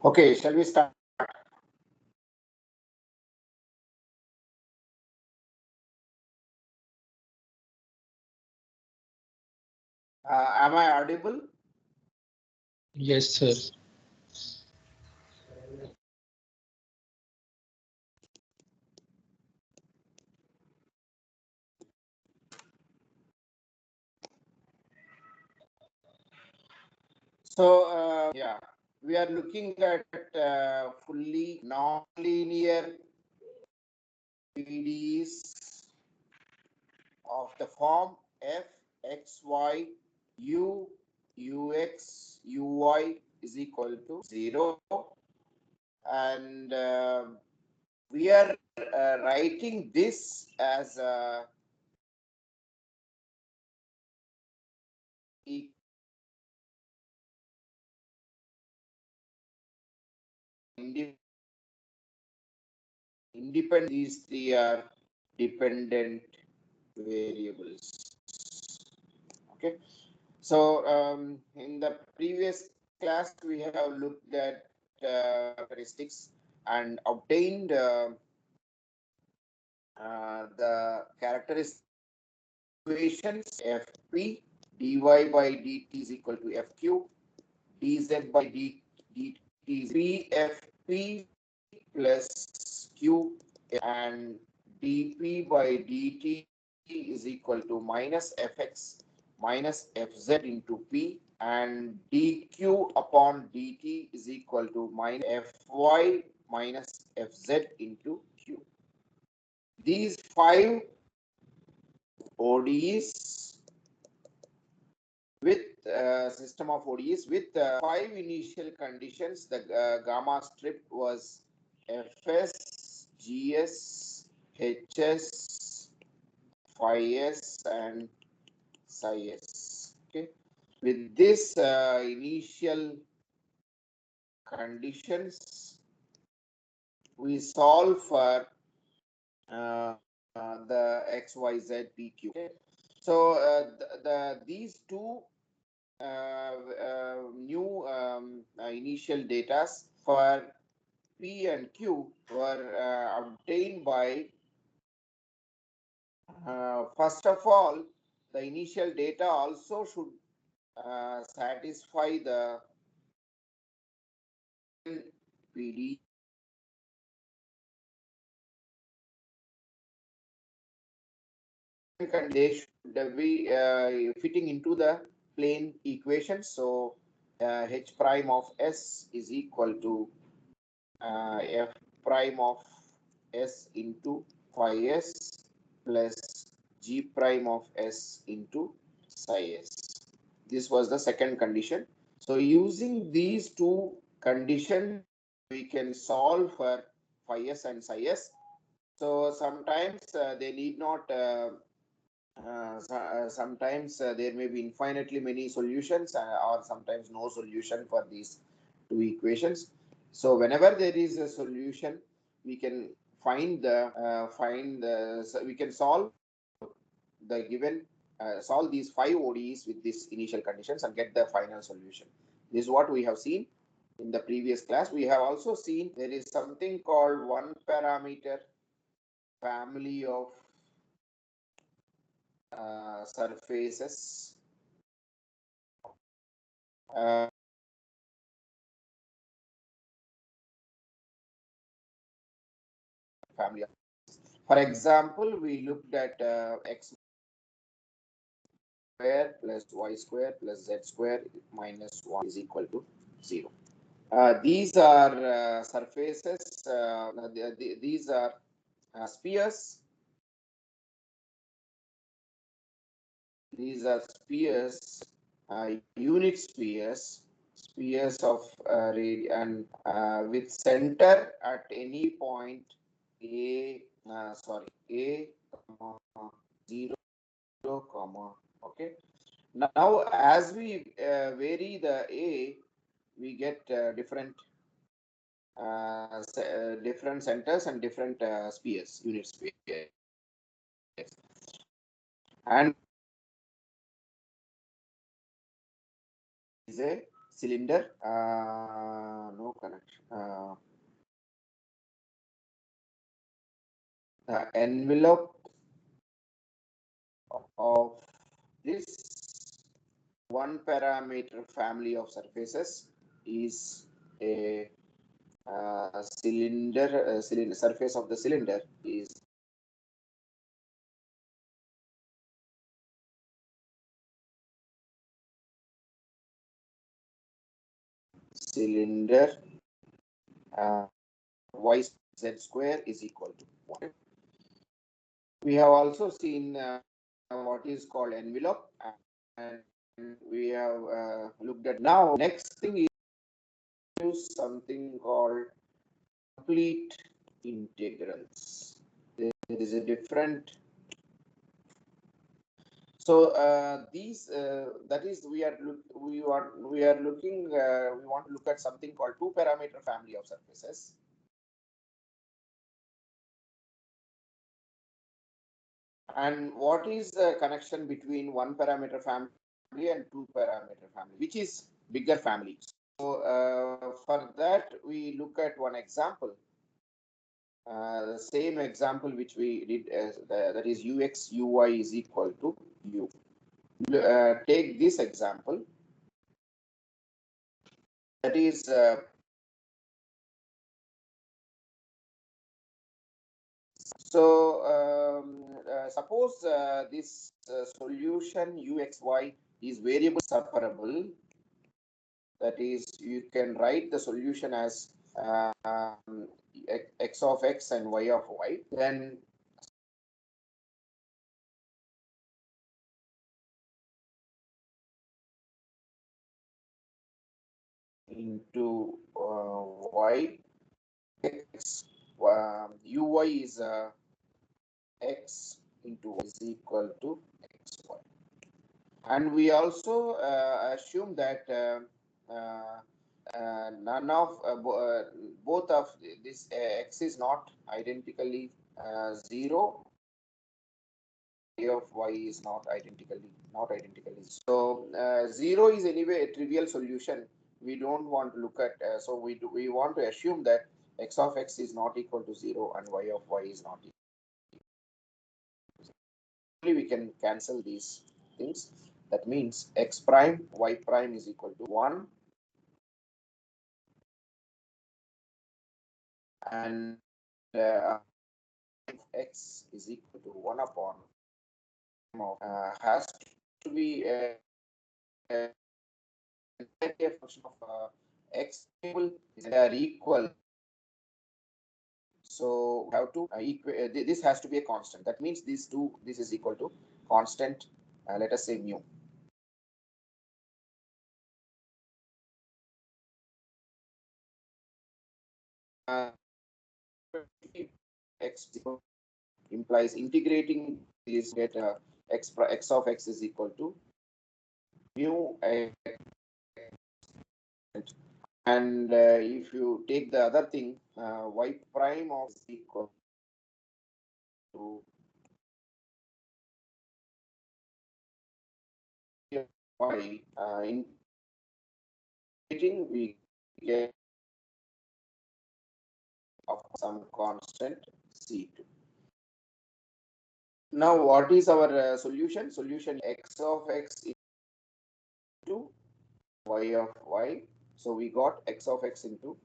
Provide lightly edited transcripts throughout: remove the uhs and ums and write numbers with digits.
Okay, shall we start? Am I audible? Yes, sir. So, yeah, we are looking at fully non-linear PDEs of the form f, x, y, u, ux, uy is equal to 0. And we are writing this as a independent. These three are dependent variables. Okay. So in the previous class, we have looked at characteristics and obtained the characteristic equations Fp dy by dt is equal to Fq, dz by dt is Pfp plus Q, and dp by dt is equal to minus Fx minus Fz into P, and dq upon dt is equal to minus Fy minus Fz into Q. These five ODEs with system of ODEs with five initial conditions. The gamma strip was Fs, Gs, Hs, Phi S, and Psi S. Okay. With this initial conditions, we solve for the X, Y, Z, P, Q. Okay. So these two new initial data for P and Q were obtained by first of all, the initial data also should satisfy the PD. They should be fitting into the plane equation. So H prime of S is equal to F prime of S into phi S plus G prime of S into psi S. This was the second condition. So using these two conditions, we can solve for phi S and psi S. So sometimes they need not sometimes there may be infinitely many solutions or sometimes no solution for these two equations. So whenever there is a solution, we can so we can solve the given solve these five ODEs with these initial conditions and get the final solution. This is what we have seen in the previous class. We have also seen there is something called one parameter family of surfaces. Uh, family. For example, we looked at x square plus y square plus z square minus 1 is equal to 0. These are surfaces, these are spheres. These are spheres, unit spheres, spheres of and with center at any point a, a, 0, comma. Okay. Now, as we vary the a, we get different centers and different spheres, unit spheres, and is a cylinder, no connection. The envelope of this one parameter family of surfaces is a cylinder, surface of the cylinder is cylinder y z square is equal to 1. We have also seen what is called envelope, and we have looked at. Now next thing is something called complete integrals. There is a different. So these that is we are looking we want to look at something called two parameter family of surfaces. And what is the connection between one parameter family and two parameter family, which is bigger family? So for that we look at one example. The same example which we did, that is ux uy is equal to u. Take this example, that is suppose this solution uxy is variable separable. That is, you can write the solution as x of x and y of y. Then into y x uy is x into y is equal to xy. And we also assume that none of both of this x is not identically 0, y of y is not identically. So 0 is anyway a trivial solution. We don't want to look at. So we want to assume that x of x is not equal to 0 and y of y is not equal. We can cancel these things. That means x prime y prime is equal to 1, and x is equal to 1 upon has to be a function of x table. They are equal, so we have to this has to be a constant. That means this is equal to constant, let us say mu. X implies integrating this, get x of x is equal to mu and if you take the other thing, y prime of is equal to y integrating, we get of some constant c2. Now what is our solution? Solution x of x into y of y. So we got x of x into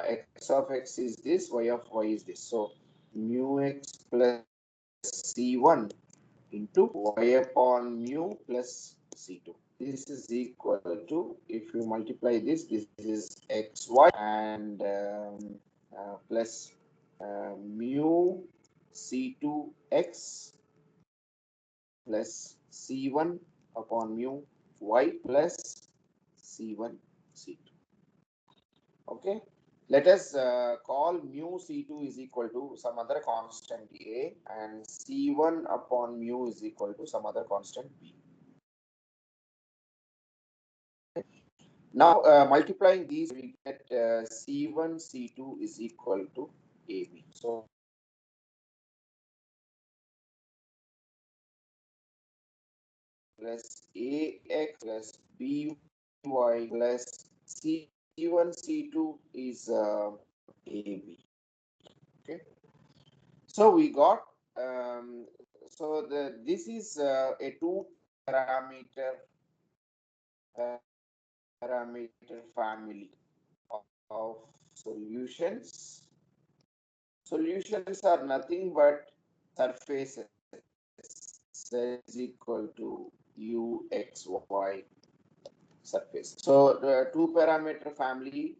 x of x is this, y of y is this. So mu x plus c1 into y upon mu plus c2. This is equal to, if you multiply this is xy and plus mu c2x plus c1 upon mu y plus c1 c2. Okay, let us call mu c2 is equal to some other constant a and c1 upon mu is equal to some other constant b. Now multiplying these, we get c1 c2 is equal to ab. So plus ax plus by plus C1, C2 is AB. Okay. So we got this is a two parameter family of solutions. Solutions are nothing but surfaces z is equal to uxy surface. So the two parameter family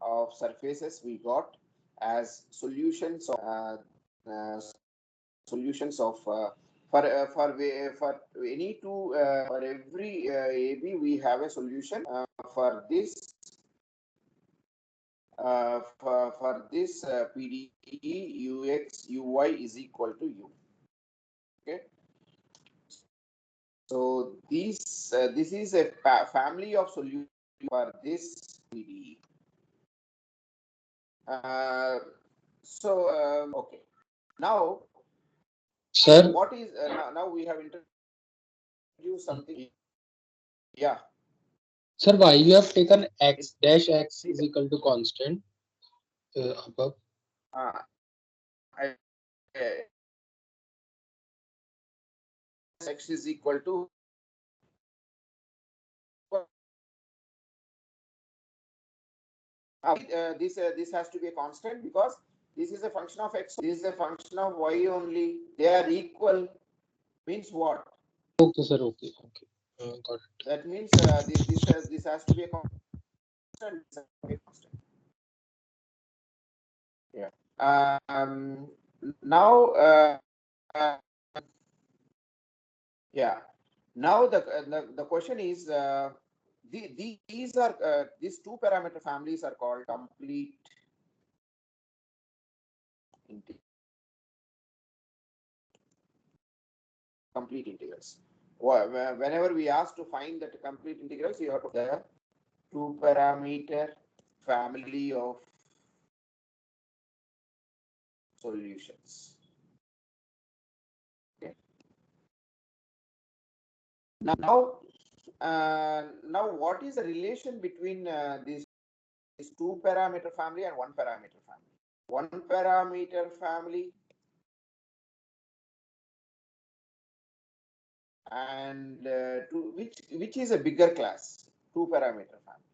of surfaces we got as solutions of solutions of for any two for every AB we have a solution for this PDE ux uy is equal to u. Okay, so this is a family of solutions for this PDE. Okay, now Sir, what is now we have introduced something. Yeah, sir, why you have taken x it, dash x is equal to constant above? I, x is equal to this has to be a constant because this is a function of x. This is a function of y only. They are equal. Means what? Okay, sir. Okay, okay. Got it. That means this has to be a constant. This has to be a constant. Yeah. Now yeah. Now the question is these are these two parameter families are called complete integrals. Whenever we ask to find that complete integrals, you have to the two parameter family of solutions. Okay. Now what is the relation between this two parameter family and one parameter family? One parameter family and which is a bigger class? Two parameter family.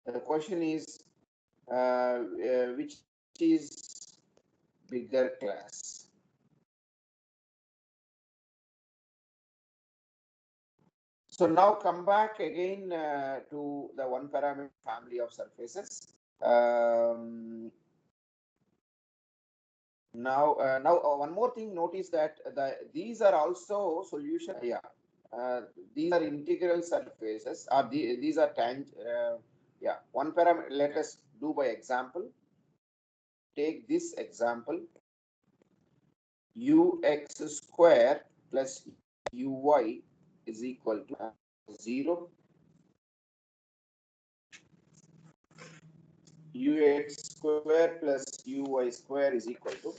The question is which is bigger class? So now come back again to the one parameter family of surfaces. Now one more thing. Notice that these are also solution. Yeah, these are integral surfaces. These are yeah, one parameter. Let us do by example. Take this example: ux square plus uy is equal to 0. Ux square plus uy square is equal to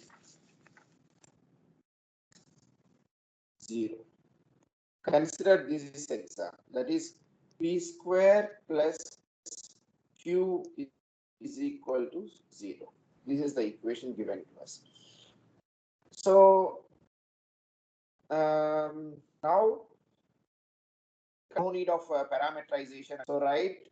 0. Consider this example, that is p square plus q is equal to 0. This is the equation given to us. So now no need of parameterization. So write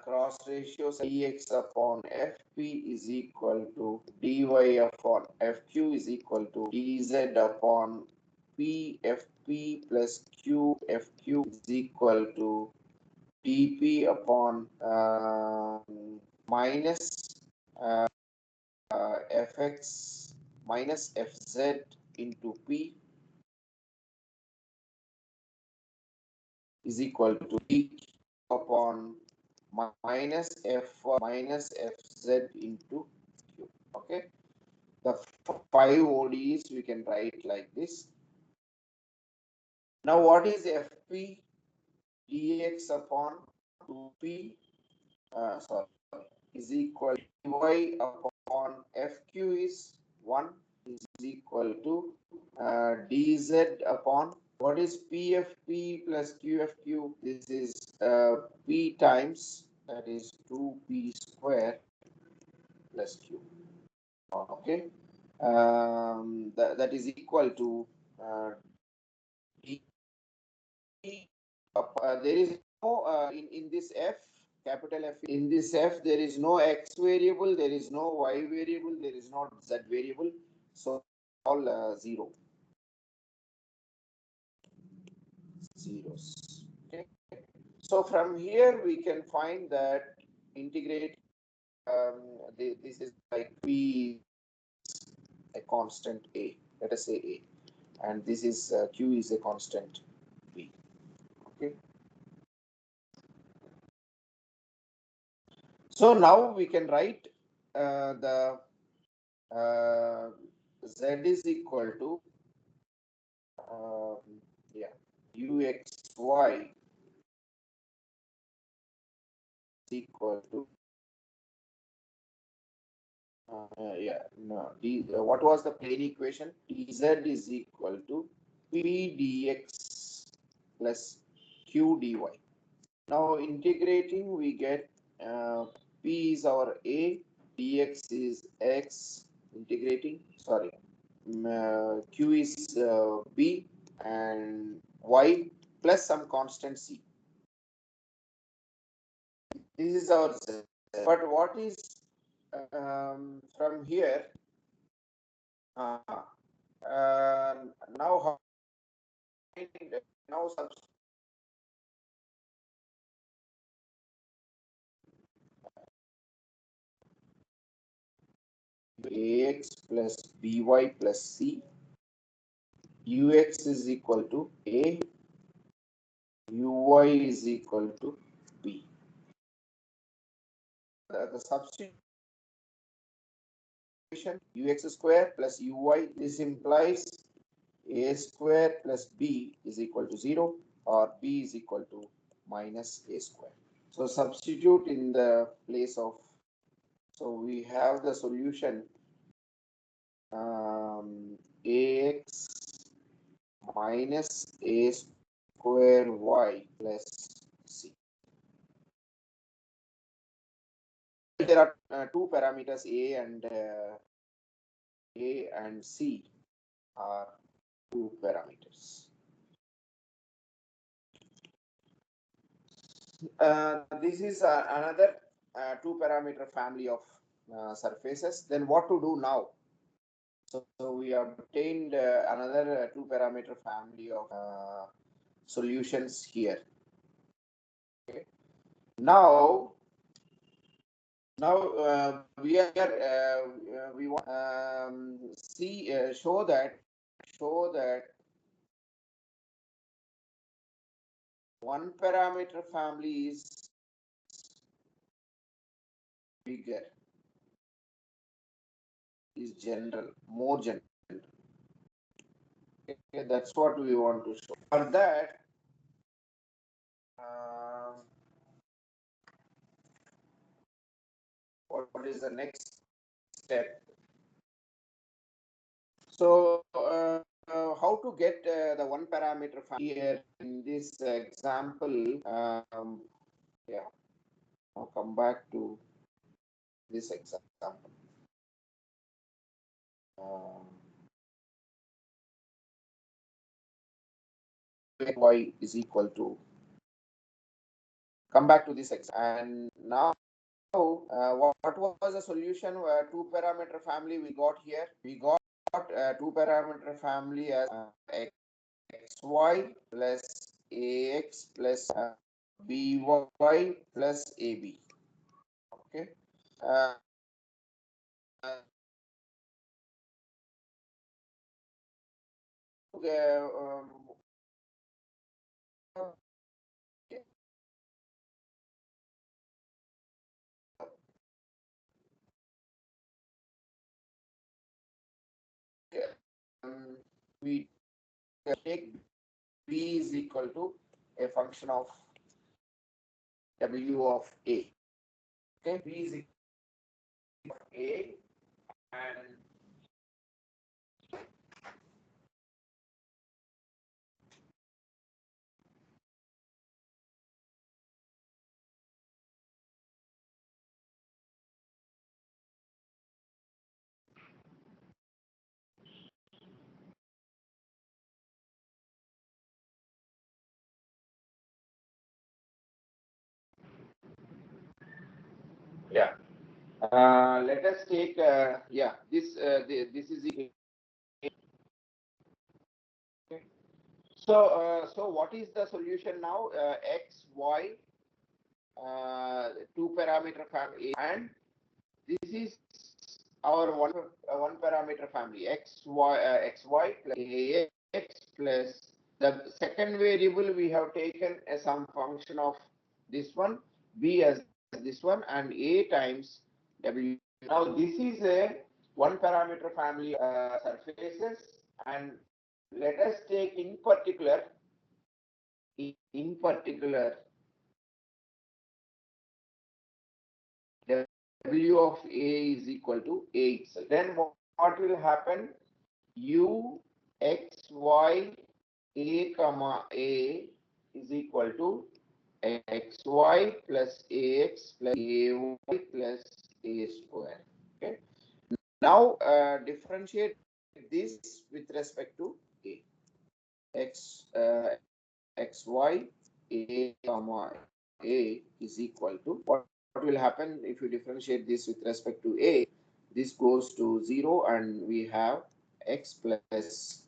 cross ratio dx upon fp is equal to dy upon fq is equal to dz upon p fp plus q fq is equal to dp upon minus fx minus fz into p is equal to d upon minus f minus fz into q. Okay, the 5 ODs we can write like this. Now what is fp? Dx upon 2p sorry is equal to dy upon fq is 1 is equal to dz upon what is pfp plus qfq. This is p times, that is 2p square plus q. Okay, that is equal to d. There is no in this f, capital F, in this f there is no x variable, there is no y variable, there is no z variable, so all zeros. Okay, so from here we can find that integrate this is like p a constant a, let us say a, and this is q is a constant b. Okay, so now we can write the z is equal to yeah, uxy is equal to yeah, no, what was the plane equation? Dz is equal to p dx plus q dy. Now integrating, we get p is our a, dx is x, integrating, sorry, q is b, and y plus some constant c. This is our z. But what is from here? Uh, now how now substitute ax plus by plus c. Ux is equal to a, uy is equal to b. The substitution ux square plus uy, this implies a square plus b is equal to 0, or b is equal to minus a square. So substitute in the place of, so we have the solution ax minus a square y plus c. There are two parameters a and c are two parameters. This is another two parameter family of surfaces. Then what to do now? So we have obtained another two parameter family of solutions here. Okay. Now we we want see show that one parameter family is bigger, is general, more general. Okay, that's what we want to show. For that, what is the next step? So how to get the one parameter family here in this example? Yeah, I'll come back to this example. Y is equal to, come back to this example, and now what was the solution? Two parameter family we got here. We got two parameter family as xy plus ax plus by plus ab. Okay. Uh, um, we take b is equal to a function of w of a. Okay, b is equal to a, and Yeah. Let us take this is okay. So what is the solution now? X, Y, two parameter family, and this is our one parameter family x y xy plus ax plus the second variable we have taken as some function of this one, b as this one, and a times w. Now this is a one parameter family surfaces, and let us take in particular w of a is equal to a itself. Then what will happen? U x y a comma a is equal to xy plus ax plus ay plus a square. Okay. Now differentiate this with respect to a. X xy a comma a is equal to what will happen if you differentiate this with respect to a? This goes to 0, and we have x plus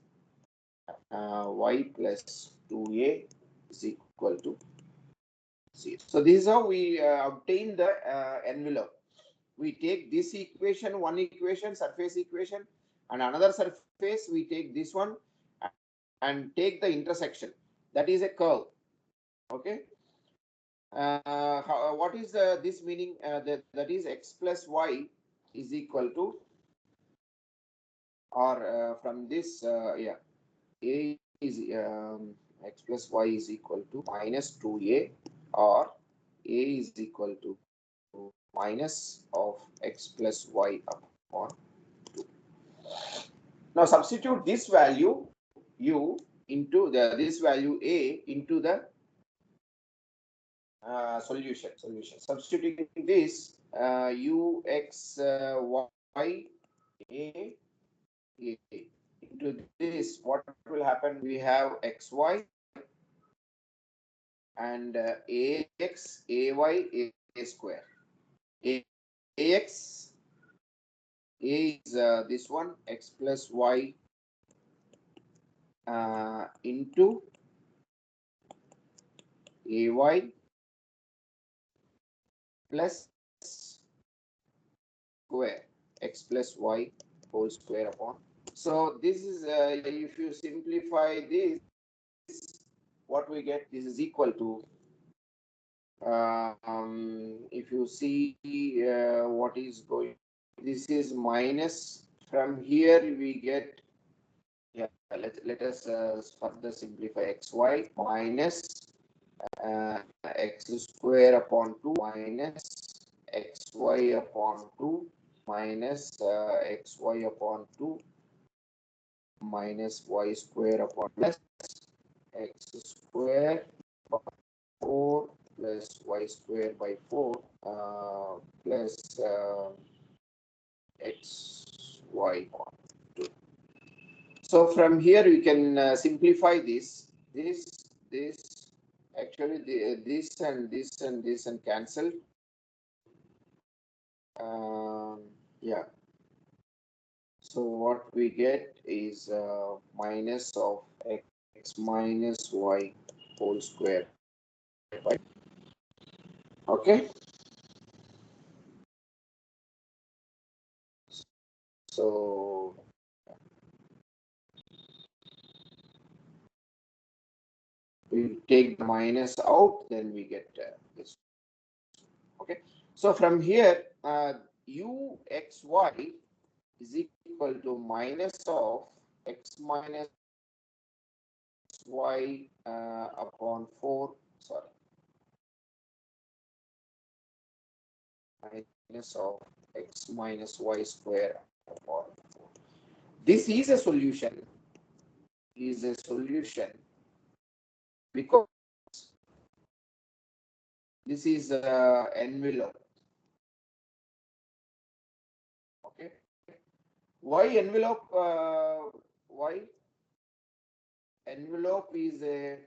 y plus 2a is equal to 0. So this is how we obtain the envelope. We take this equation, one equation, surface equation, and another surface, we take this one and take the intersection. That is a curve. Okay. What is this meaning? That is x plus y is equal to, or from this, a is x plus y is equal to minus 2a, or a is equal to minus of x plus y upon 2. Now substitute this value u into this value a into the solution. Substituting this u x y a into this, what will happen? We have xy and ax ay a square. Ax is this one, x plus y into ay plus square, x plus y whole square upon. So this is if you simplify this, what we get, this is equal to if you see what is going, this is minus, from here we get, yeah, let us further simplify, xy minus x square upon 2 minus xy upon 2 minus xy upon 2 minus y square upon plus x square by 4 plus y square by 4 plus xy upon 2. So from here we can simplify this actually this and this and this and cancel. Yeah. So what we get is minus of x minus y whole square. Okay. So we take the minus out, then we get this. Okay. So from here, u x y is equal to minus of x minus y upon 4. Sorry. Minus of x minus y square upon 4. This is a solution. Because this is envelope. Okay. Why envelope? Why envelope is a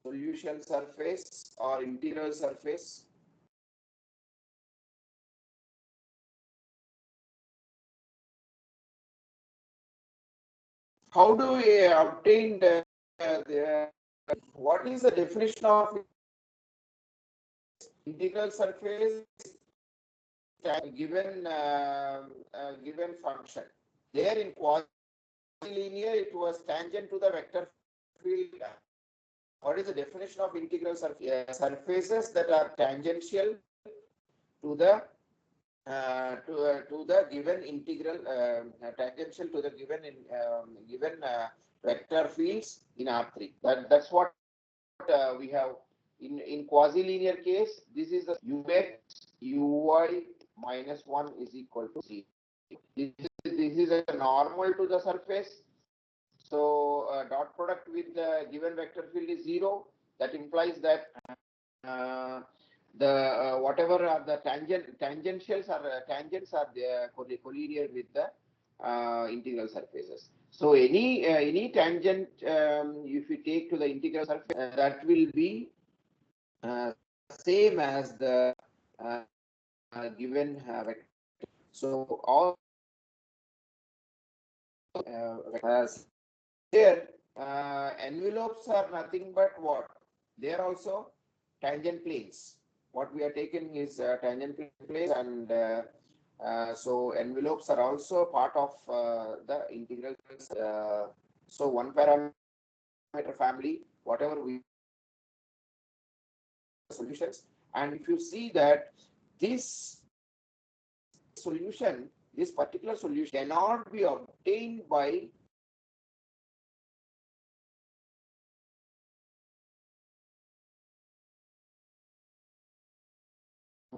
solution surface or integral surface? how do we obtain what is the definition of integral surface given given function? There in quasi-linear, it was tangent to the vector field. What is the definition of integral surface? Surfaces that are tangential to the given integral tangential to the given vector fields in R3. That's what we have in quasi-linear case. This is the ux uy minus 1 is equal to 0. This is a normal to the surface. So dot product with the given vector field is 0. That implies that the whatever are the tangentials are tangents are collinear with the integral surfaces. So any tangent if you take to the integral surface that will be same as the given vector. So all here envelopes are nothing but what? They are also tangent planes. What we are taking is tangent planes, and so envelopes are also part of the integral. So one parameter family, whatever we solutions, and if you see that this solution, this particular solution cannot be obtained by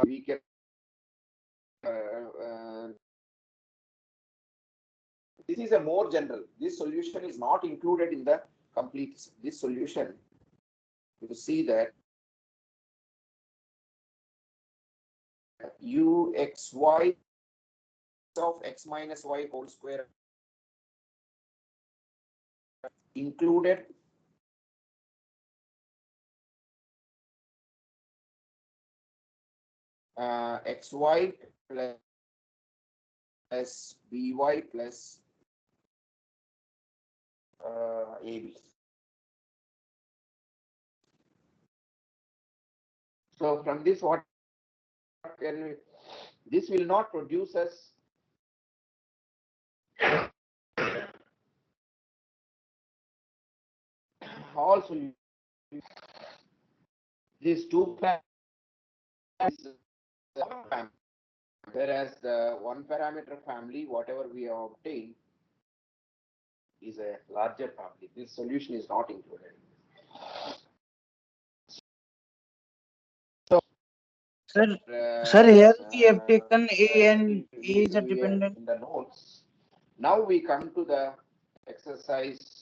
we can this is a more general. This solution is not included in the complete. This solution, you see that uxy of x minus y whole square included xy plus by plus ab. So from this, what can we, this will not produce us all solutions. These two families, whereas the one parameter family, whatever we have obtained, is a larger family. This solution is not included. Sir, here we have taken A and A is a dependent. In the notes. Now we come to the exercise.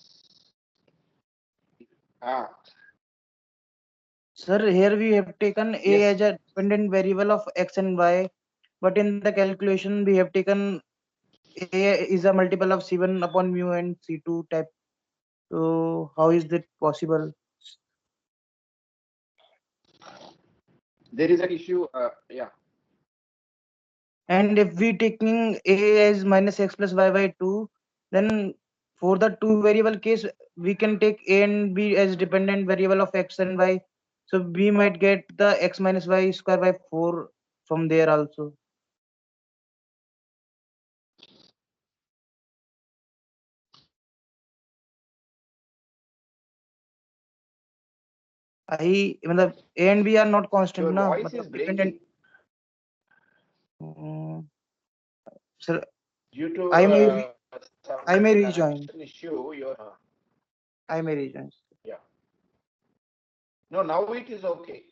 Sir, here we have taken A Yes. as a dependent variable of x and y, but in the calculation we have taken A is a multiple of C1 upon mu and C2 type. So how is that possible? There is an issue. Yeah. And if we taking A as minus x plus y by 2, then for the two variable case, we can take A and B as dependent variable of x and y. So we might get the x minus y square by 4 from there also. A and B are not constant. Your Na? voice is breaking. Sir, Due to I may rejoin. Issue, I may rejoin. Yeah. No, now it is okay.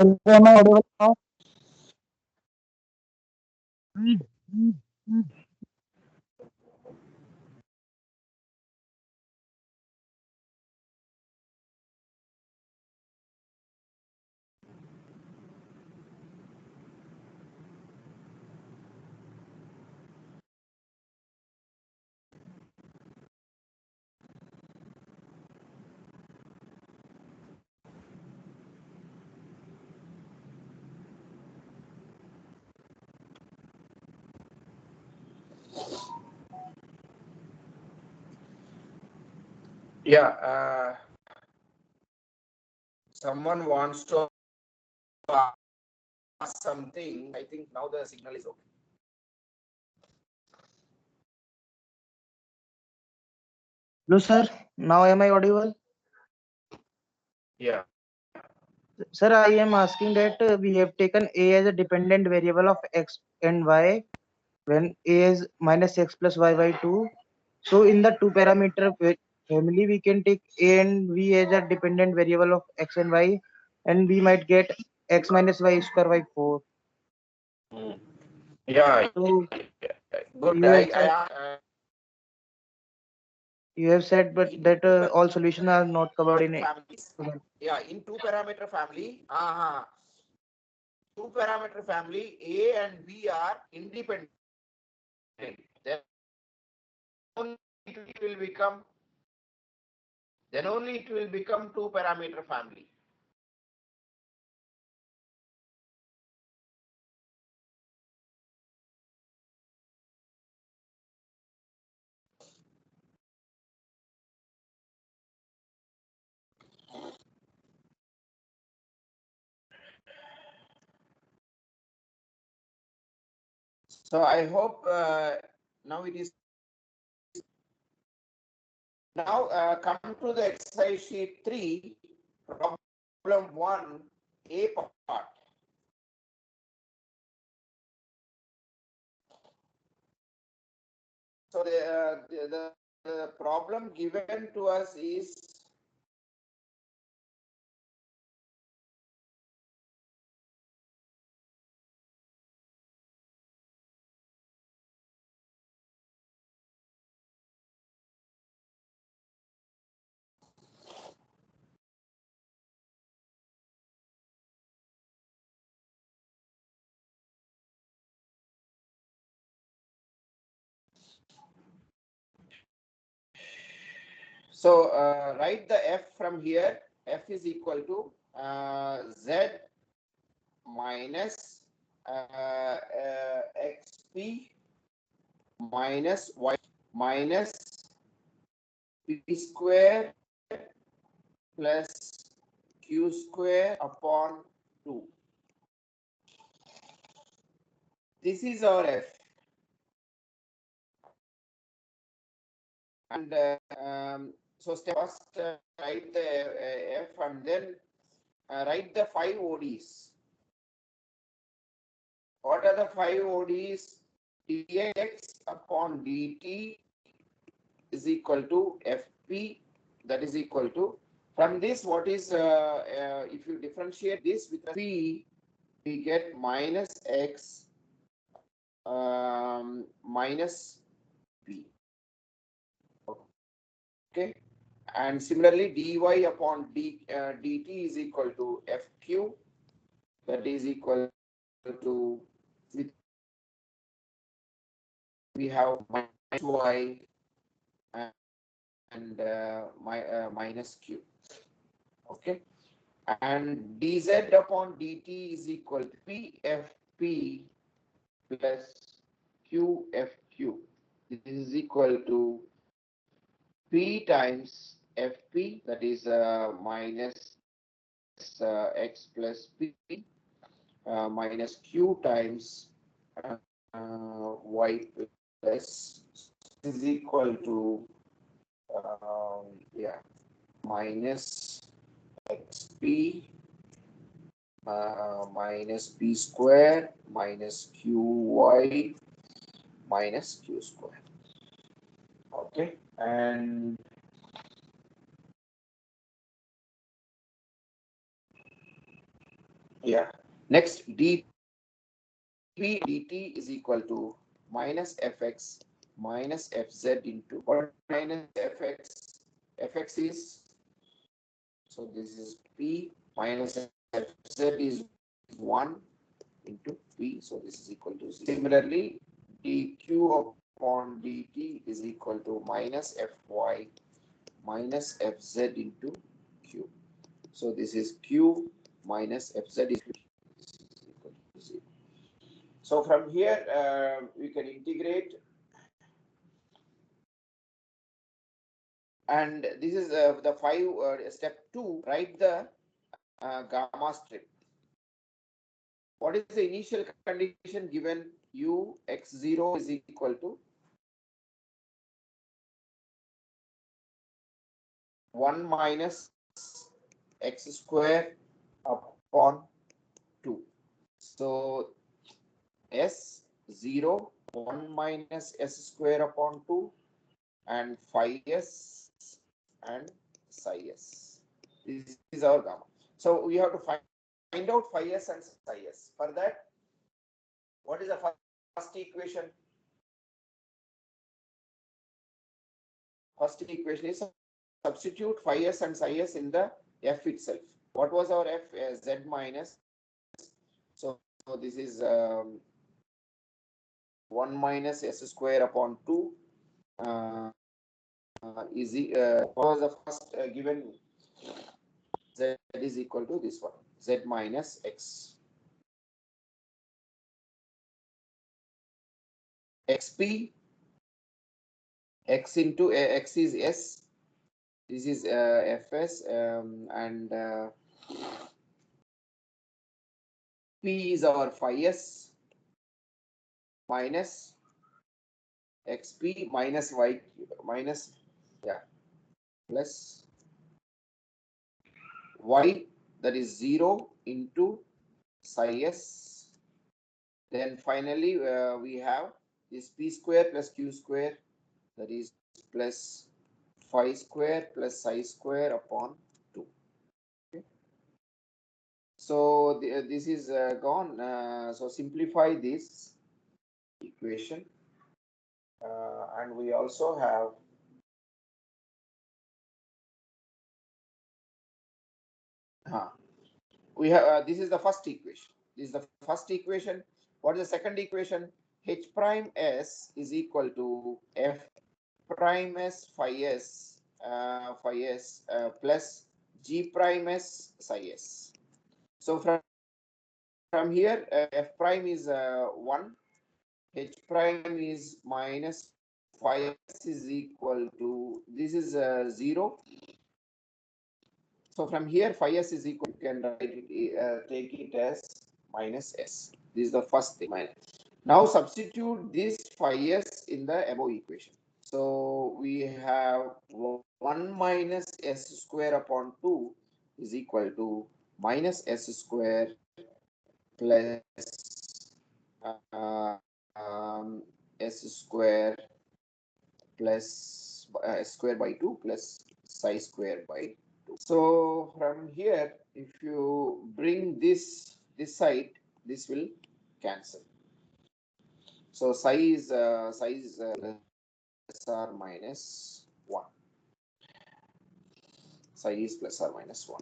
Am I audible now? Yeah, someone wants to ask something. I think now the signal is okay. No, sir. Now am I audible? Yeah. Sir, I am asking that we have taken a as a dependent variable of x and y when a is minus x plus y by 2. So in the two parameter family, we can take a and v as a dependent variable of x and y, and we might get x minus y square by 4. Yeah. So Good. you have said, but that all solutions are not covered in it. families. Yeah, in two parameter family. Two parameter family, A and B are independent. Then only it will become. Then only it will become two parameter family. So I hope now it is. Now come to the exercise sheet 3, problem 1, A part. So the problem given to us is so write the f from here. F is equal to z minus xp minus y minus p square plus q square upon 2. This is our f. And so first write the f and then write the 5 ODs. What are the 5 ODs? dx upon dt is equal to fp, that is equal to, from this what is, if you differentiate this with p, we get minus x minus p. Okay, and similarly dy upon dt is equal to fq, that is equal to, we have minus y and minus q. Okay, and dz upon dt is equal to pfp plus qfq. This is equal to p times fp, that is minus x plus p minus q times y plus, is equal to yeah, minus xp minus p square minus qy minus q square. Okay, and yeah, next dp dt is equal to minus fx minus fz into, or minus fx is, so this is p minus fz is 1 into p, so this is equal to 0. Similarly, dq upon dt is equal to minus fy minus fz into q. So this is q minus fz is equal to 0. So from here, we can integrate And this is the step 2. Write the gamma strip. What is the initial condition given u x0 is equal to 1 minus x square upon 2. So S0 1 minus s square upon 2 and phi s and psi s. This is our gamma. So we have to find out phi s and psi s. For that, what is the first equation? First equation is substitute phi s and psi s in the f itself. What was our f? Z minus. So this is 1 minus s square upon 2 is what was the first given? Z is equal to this one, z minus x. Xp, x into x is s. This is fs, and p is our phi s minus xp minus y minus plus y, that is 0 into psi s. Then finally we have this p square plus q square, that is plus phi square plus psi square upon 2. Okay. So this is gone. So simplify this equation, and we also have this is the first equation. This is the first equation. What is the second equation? H prime s is equal to f prime s phi s plus g prime s psi s. So from here f prime is 1, h prime is minus phi s is equal to, this is 0. So from here phi s is equal, you can write it, take it as minus s. This is the first thing. Now substitute this phi s in the above equation. So we have 1 minus s square upon 2 is equal to minus s square plus s square plus s square by 2 plus psi square by 2. So from here, if you bring this side, this will cancel. So psi is plus or minus 1. Psi is plus or minus 1.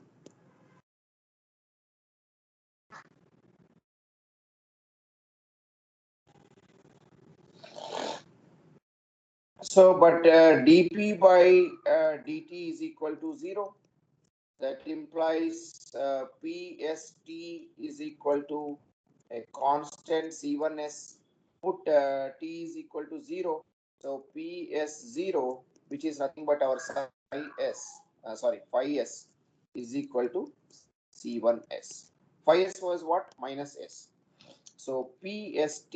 So, but dp by dt is equal to 0. That implies pst is equal to a constant c1s. Put t is equal to 0. So ps0, which is nothing but our psi s, phi s is equal to c1s. Phi s was what? Minus s. So pst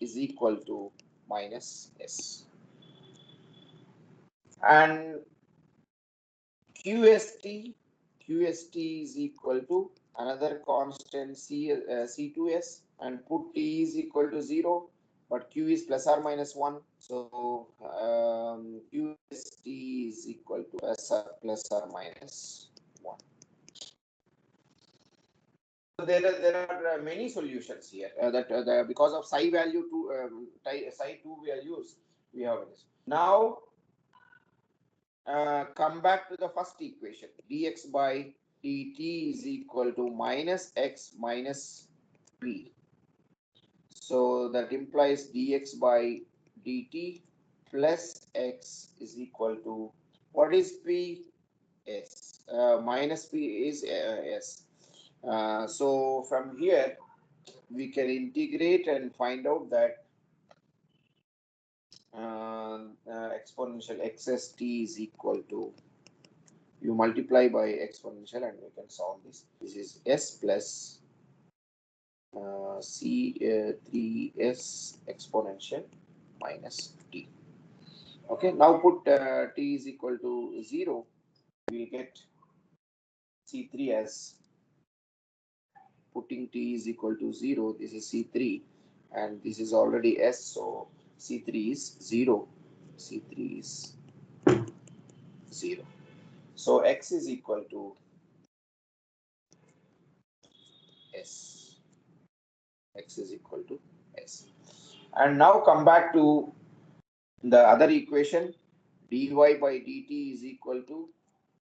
is equal to minus s. And QST is equal to another constant C2S, and put T is equal to 0, but Q is plus or minus 1. So QST is equal to plus or minus 1. So there are many solutions here that because of psi value to psi 2 values we have this. Now come back to the first equation. Dx by dt is equal to minus x minus p. So that implies dx by dt plus x is equal to, what is p? S. Minus p is s. So from here we can integrate and find out that exponential xst is equal to, you multiply by exponential and you can solve this. This is s plus c3s exponential minus t. Okay, now put t is equal to 0. We will get c3 as, putting t is equal to 0. This is c3 and this is already s, so c3 is 0. c3 is 0. So x is equal to s. X is equal to s. And now come back to the other equation. dy by dt is equal to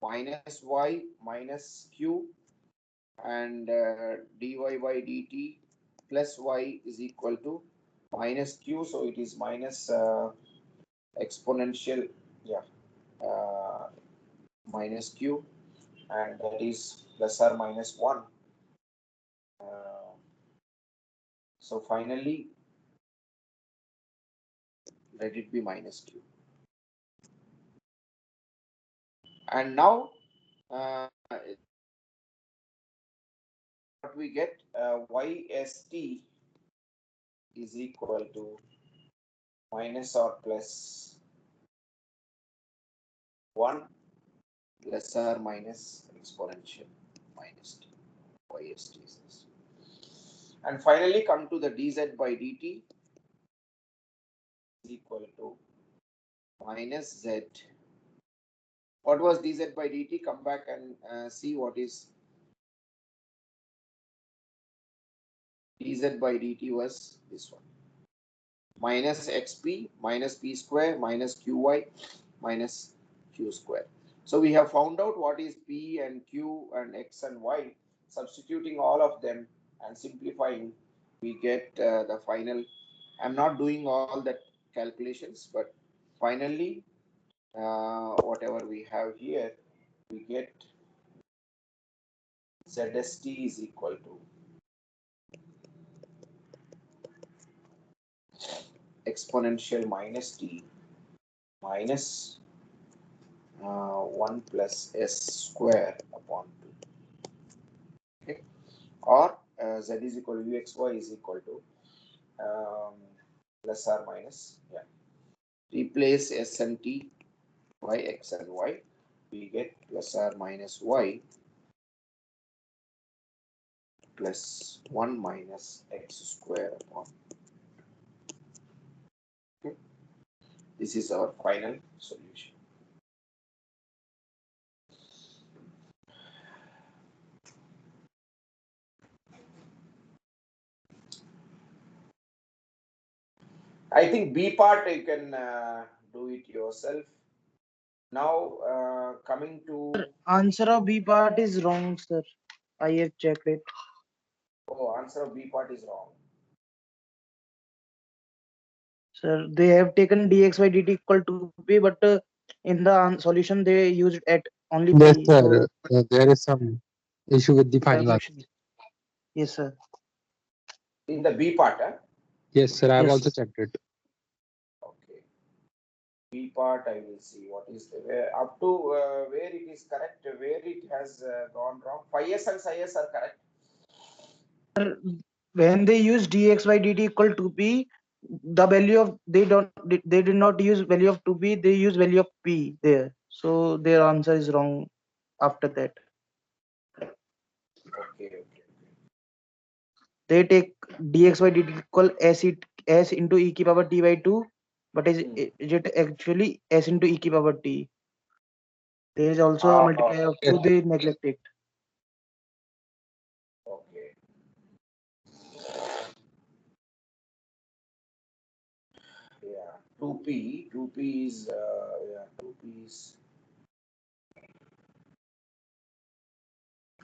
minus y minus q, and dy by dt plus y is equal to minus q. So it is minus exponential, yeah, minus q, and that is plus or minus 1. So finally, let it be minus q. And now what we get, yst is equal to minus or plus 1 plus or minus exponential minus t. Yst is this. And finally come to the dz by dt is equal to minus z. What was dz by dt? Come back and see what is dz by dt. Was this one, minus xp minus p square minus qy minus q square. So we have found out what is p and q and x and y. Substituting all of them and simplifying, we get the final. I'm not doing all that calculations, but finally, whatever we have here, we get zst is equal to exponential minus t minus 1 plus s square upon 2. Okay, or z is equal to uxy is equal to plus or minus, yeah, replace s and t by x and y, we get plus or minus y plus 1 minus x square upon. Okay, this is our final solution. I think B part you can do it yourself. Now coming to Answer of B part is wrong, sir. I have checked it. oh, answer of B part is wrong. Sir, they have taken dx by dt equal to b, but in the solution they used at only Yes, p. sir. So There is some issue with the final answer. confusion. Yes, sir. In the B part, huh? Yes, sir. I have Yes. also checked it. Okay. B part, I will see what is the where up to where it is correct, where it has gone wrong. Phi s and psi s are correct. When they use dx by dt equal to p, the value of they did not use value of 2p, they use value of p there. So their answer is wrong after that. Okay. They take dx by dt equal s into e ki power t by 2, but is it actually s into e ki power t? There is also a multiplier of Yes. 2, they neglect it. Okay. Yeah. 2p. 2p is yeah. 2p is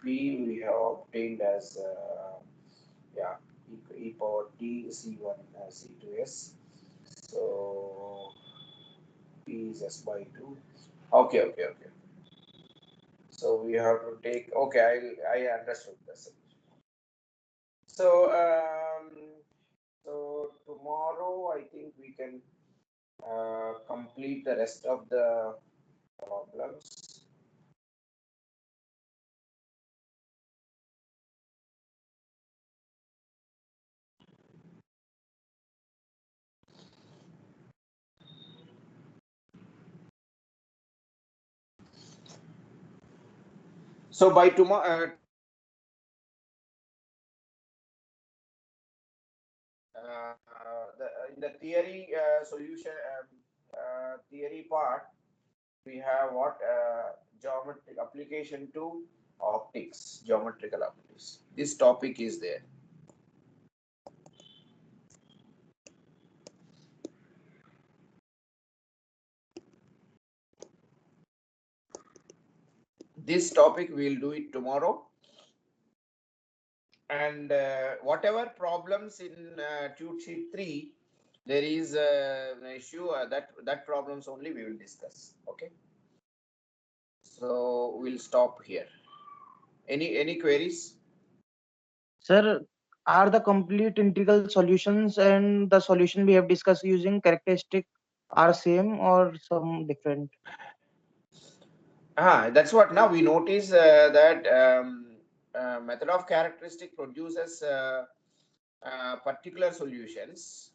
p we have obtained as yeah, e power t c1 c2s. So p is s by 2. Okay. So we have to take. Okay, I understood this. So so tomorrow I think we can complete the rest of the problems. So by tomorrow, in the theory solution theory part, we have what geometric application to optics, geometrical optics. This topic is there. This topic we'll do it tomorrow. And whatever problems in tube sheet 3, there is an issue that problems only we will discuss. Okay. So we'll stop here. Any queries? Sir, are the complete integral solutions and the solution we have discussed using characteristic are same or some different? That's what now we notice that method of characteristic produces particular solutions.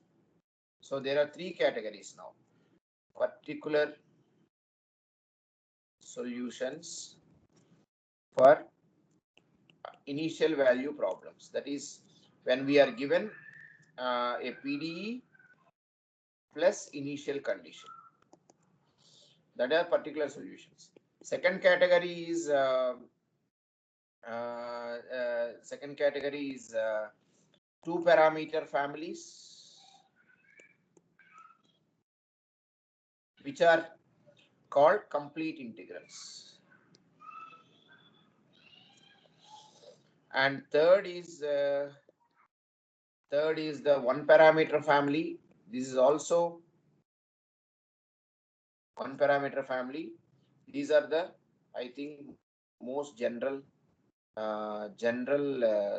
So there are 3 categories now. Particular solutions for initial value problems. That is when we are given a PDE plus initial condition. That are particular solutions. Second category is two parameter families, which are called complete integrals. And third is the one parameter family. This is also one parameter family. These are the, I think, most general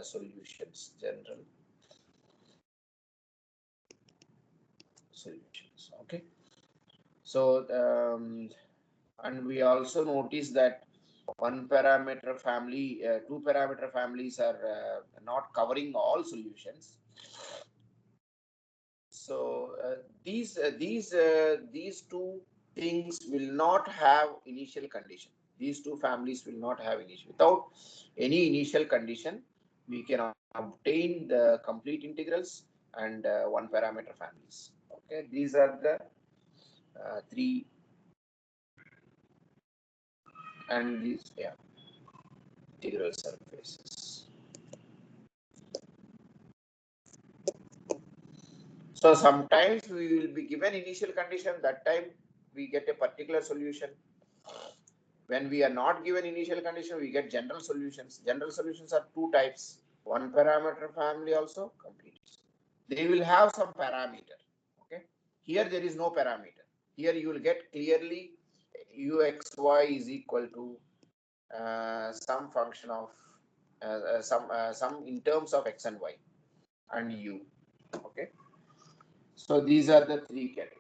solutions. Okay. So and we also notice that one parameter family, two parameter families are not covering all solutions. So these two things will not have initial condition. These two families will not have initial. Without any initial condition, we can obtain the complete integrals and one parameter families. Okay, these are the 3, and these integral surfaces. So sometimes we will be given initial condition, that time we get a particular solution. When we are not given initial condition, we get general solutions. General solutions are 2 types. One parameter family also complete. They will have some parameter. Okay. Here there is no parameter. Here you will get clearly uxy is equal to some function of some in terms of x and y and u. Okay. So these are the 3 categories.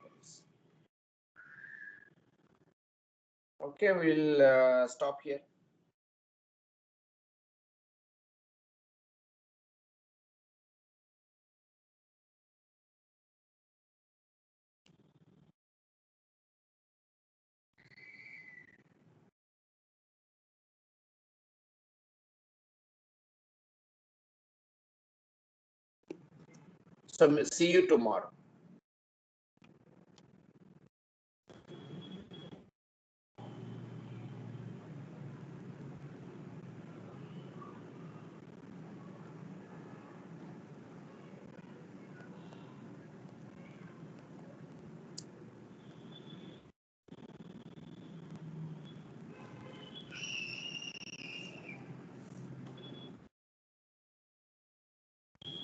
Okay, we'll stop here. So see you tomorrow.